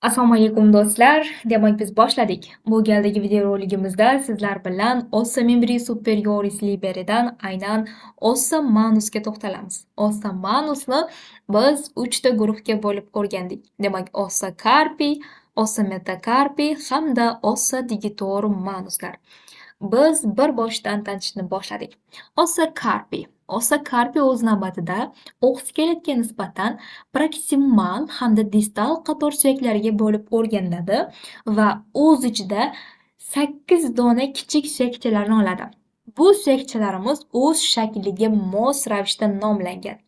Assalomu alaykum do'stlar. Demak, biz boshladik. Bu galdagi videoroligimizda sizlar bilan Ossa Membri Superioris Liberidan aynan Ossa Manusga to'xtalamiz. Ossa Manusni biz 3 ta guruhga bo'lib ko'rgandik. Demak, Ossa Carpi, Ossa Metacarpi hamda Ossa Digitorum Manuslar. Biz bir boshdan tanishishni boshladik. Ossa Carpi. Ossa Carpi o'z navbatida okskeletga nisbatan proksimal hamda distal qator suyaklariga bo'lib o'rganiladi va o'z ichida 8 dona kichik suyakchalarni oladi. Bu suyakchalarimiz o'z shakliga mos ravishda nomlangan.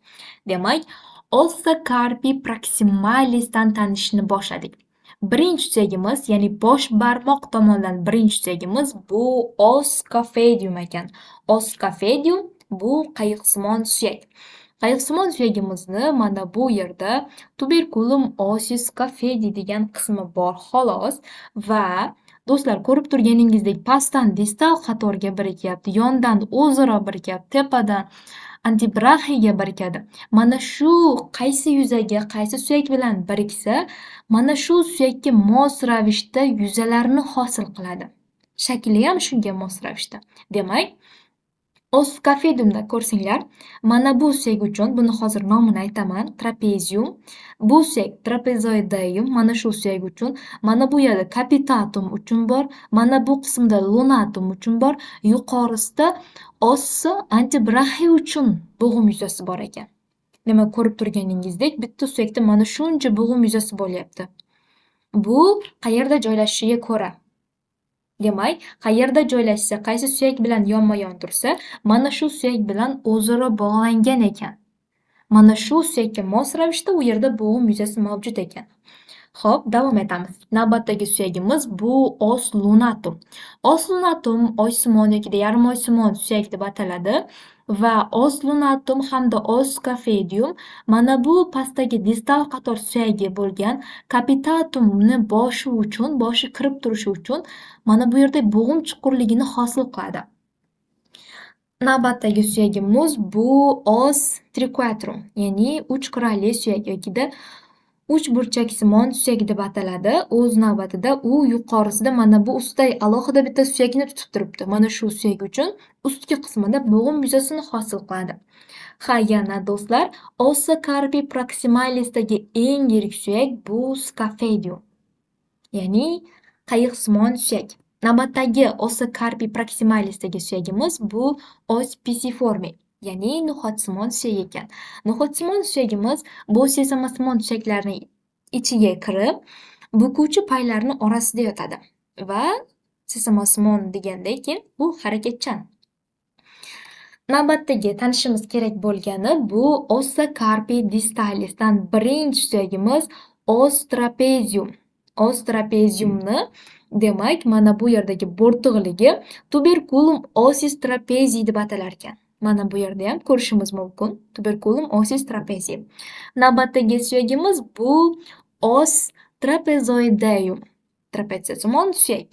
Demak, Ossa Carpi proximalisdan tanishishni boshladik. Birinchi suyagimiz, ya'ni bosh barmoq tomondan birinchi suyagimiz bu os scaphoidum ekan. Os scaphoidum bu qayiqsimon suyak. Qayiqsimon suyagimizni mana bu yerda tuberculum ossis scaphoidi degan qismi bor xolos va do'stlar, ko'rib turganingizdek pastdan distal qatorga birikyapti, yondan o'zaro birikyapti, tepadan antibraxiyaga birikadi. Mana shu qaysi yuzaga, qaysi suyak bilan biriksa, mana shu suyakka mos ravishda yuzalarni hosil qiladi. Shakli ham shunga mos ravishda. Demak, Oscafedumda ko'rsanglar, mana bu suyak uchun, buni hozir nomini aytaman, trapezium. Bu suyak trapezoideum, mana shu suyak uchun, mana bu yerda capitatum uchun bor, mana bu qismda lunatum uchun bor, yuqorisida ossa antibrachiya uchun bo'g'im yuzasi bor ekan. Demak, ko'rib turganingizdek, bitta suyakda mana shuncha bo'g'im yuzasi bo'lyapti. Bu qayerda joylashishiga ko'ra. Demak, qayerda joylashsa, qaysi suyak bilan yonma-yon tursa, mana shu suyak bilan o'zaro bog'langan ekan. Mana shu suyakka mos ravishda u yerda bo'g'im yuzasi mavjud ekan. Xo'p, davom etamiz. Navbatdagi suyagimiz bu os lunatum. Os lunatum oysimon yoki yarim oysimon suyak deb ataladi va os lunatum hamda os scaphoidum mana bu pastdagi distal qator suyagi bo'lgan capitatumni boshi kirib turishi uchun mana bu yerda bo'g'im chuqurligini hosil qiladi. Navbatdagi suyagimiz bu os triquetrum, ya'ni 3 qirrali suyak yokida 3 burchaksimon suyak deb ataladi. O'z navbatida u yuqorisida mana bu ustida alohida bitta suyakni tutib turibdi. Mana shu suyak uchun ustki qismida bo'g'im yuzasini hosil qiladi. Ha, yana do'stlar, Ossa Carpi proximalisdagi eng yirik suyak bu scaphoidum, ya'ni qayiqsimon suyak. Navbatdagi Ossa Carpi proximalisdagi suyagimiz bu os pisiforme, ya'ni no'xatsimon suyak ekan. No'xatsimon suyagimiz bu sesamasimon suyaklarning ichiga kirib, bukuvchi paylarni orasida yotadi va sesamasimon degandek keyin bu harakatchan. Navbatdagi tanishimiz kerak bo'lgani bu Ossa Carpi distalisdan birinchi suyagimiz os trapezium. Os trapeziumni demak, mana bu yerdagi bo'rtig'ligi tuberculum ossis trapezi deb atalar ekan. Mana bu yerda ham ko'rishimiz mumkin. Tuberculum ossis trapezi. Navbatdagi suyagimiz bu os trapezoideum. Trapeziasimon suyak.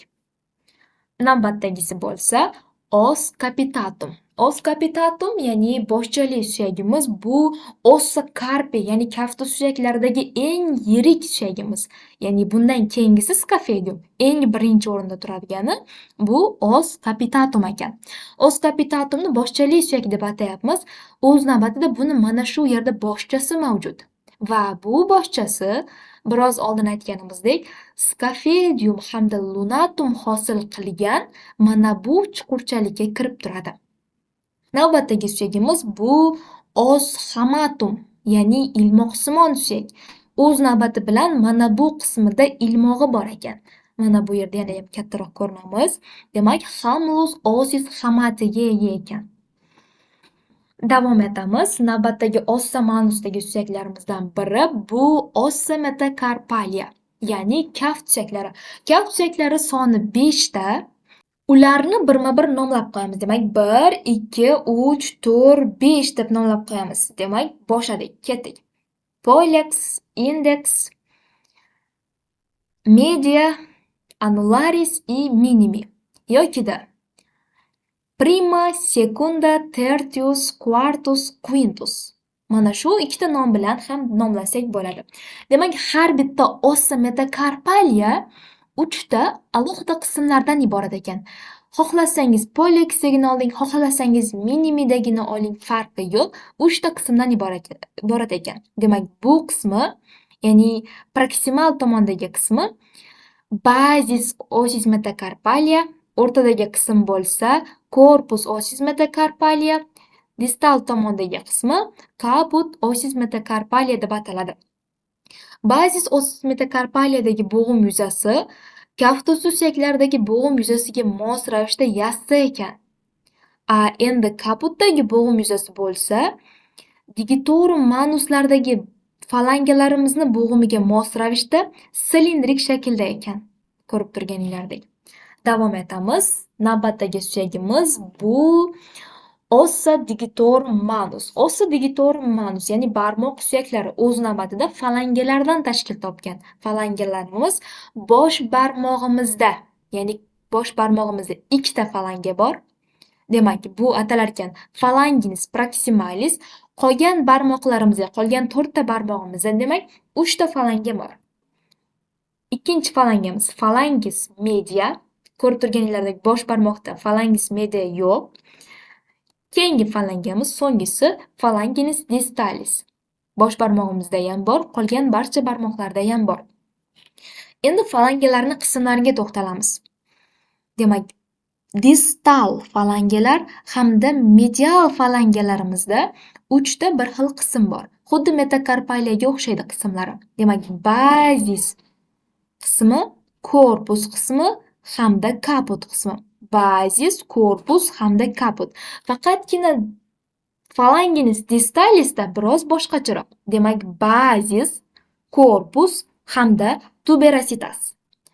Navbatdagisi bo'lsa os capitatum. Os capitatum, ya'ni boshchali suyagimiz bu Ossa Carpi, ya'ni kafta suyaklaridagi eng yirik suyagimiz. Ya'ni bundan keyingisi scaphoidum. Eng birinchi o'rinda turadigani bu os capitatum ekan. Os capitatumni boshchali suyak deb atayapmiz. O'z navbatida buni mana shu yerda boshchasi mavjud. Va bu boshchasi biroz oldin aytganimizdek scaphoidum hamda lunatum hosil qilgan mana bu chuqurchalikka kirib turadi. Navbatdagi suyagimiz bu os hamatum, ya'ni ilmoqsimon suyak. O'z navbati bilan mana bu qismida ilmog'i bor ekan. Mana bu yerda yana ham kattaroq ko'ramiz. Demak, hamulus ossis hamatiga ega ekan. Davom etamiz. Navbatdagi Ossa manusdagi suyaklarimizdan biri bu Ossa metacarpalia, ya'ni kaft suyaklari. Kaft suyaklari soni 5 ta. Ularni birma-bir nomlab qo'yamiz. Demak, 1, 2, 3, 4, 5 deb nomlab qo'yamiz. Demak, boshladik, ketdik. Pollex, index, media, annularis и minimi yokida prima, secunda, tertius, quartus, quintus. Mana shu ikkita nom bilan ham nomlasak bo'ladi. Demak, har bitta ossa metakarpaliya 3 ta alohida qismlardan iborat ekan. Xohlasangiz polexdagini oling, xohlasangiz minimidagini oling, farqi yo'q. 3 ta qismdan iborat ekan. Demak, bu qismi, ya'ni proksimal tomondagi qismi bazis osis metakarpaliya, o'rtadagi qism bo'lsa korpus osis metakarpaliya, distal tomondagi qismi kaput osis metakarpaliya deb ataladi. Bazis osis metakarpaliyadagi bo'g'im yuzasi kaftus suyaklaridagi bo'g'im yuzasiga mos ravishda yassi ekan. Endi kaputdagi bo'g'im yuzasi bo'lsa, digitorum manuslardagi falangalarimizni bo'g'imiga mos ravishda silindrik shaklda ekan. Ko'rib turganinglardek. Davom etamiz. Navbatdagi suyagimiz bu ossa digitorum manus. Ossa digitorum manus, ya'ni barmoq suyaklari o'z navbatida falangalardan tashkil topgan. Falangalarimiz bosh barmog'imizda, ya'ni bosh barmog'imizda 2 ta falanga bor. Demak, bu atalar ekan phalanges proximalis. Qolgan barmoqlarimizga, qolgan 4 ta barmog'imizda demak 3 ta falanga bor. Ikkinchi falangamiz phalanges media. Ko'rib turganinglardek bosh barmoqda phalanges media yo'q. Keyingi falangamiz so'nggisi phalanges distalis. Bosh barmog'imizda ham bor, qolgan barcha barmoqlarda ham bor. Endi falangalarning qismlariga to'xtalamiz. Demak, distal falangalar hamda medial falangalarimizda 3 ta bir xil qism bor. Xuddi metakarpaliyaga o'xshaydi qismlari. Demak, bazis qismi, korpus qismi hamda kaput qismi. Bazis, korpus hamda kaput. Faqatgina phalanges distalisda biroz boshqacharoq. Demak, bazis, korpus hamda tuberositas.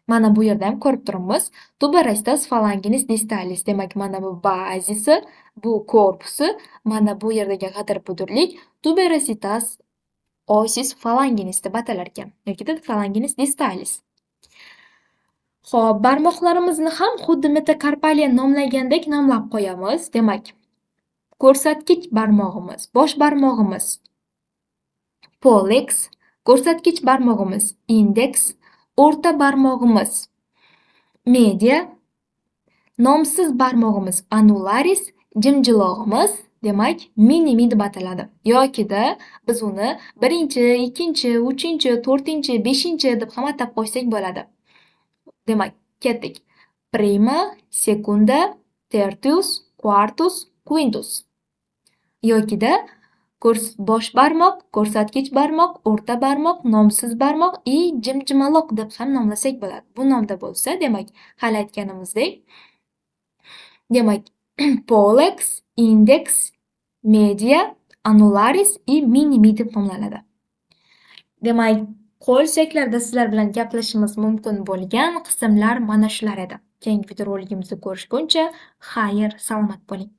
Mana bu yerda ham ko'rib turibmiz. Tuberositas phalanges distalis. Demak, mana bu bazisi, bu korpusi, mana bu yerdagi g'adir-budirlik tuberositas osis phalanges deb atalar ekan. Yoki phalanges distalis. Xo'p, barmoqlarimizni ham xuddi metakarpaliya nomlagandek nomlab qo'yamiz. Demak, ko'rsatkich barmog'imiz, bosh barmog'imiz pollex, ko'rsatkich barmog'imiz index, o'rta barmog'imiz media, nomsiz barmog'imiz annularis, jimjilog'imiz demak minimi deb ataladi. Yokida biz uni 1-chi, 2-chi, 3-chi, 4-chi, 5-chi deb ham atab qo'ysak bo'ladi. Demak, ketdik. Prima, secunda, tertius, quartus, quintus. Yokida bosh barmoq, ko'rsatkich barmoq, o'rta barmoq, nomsiz barmoq и jimjimaloq deb ham nomlasak bo'ladi. Bu nomda bo'lsa, demak, hali aytganimizdek, demak, pollex, index, media, annularis и minimi deb nomlanadi. Demak, qo'l suyaklarida sizlar bilan gaplashishimiz mumkin bo'lgan qismlar mana shular edi. Keyingi videorolikimizda ko'rishguncha, xayr, salomat bo'ling.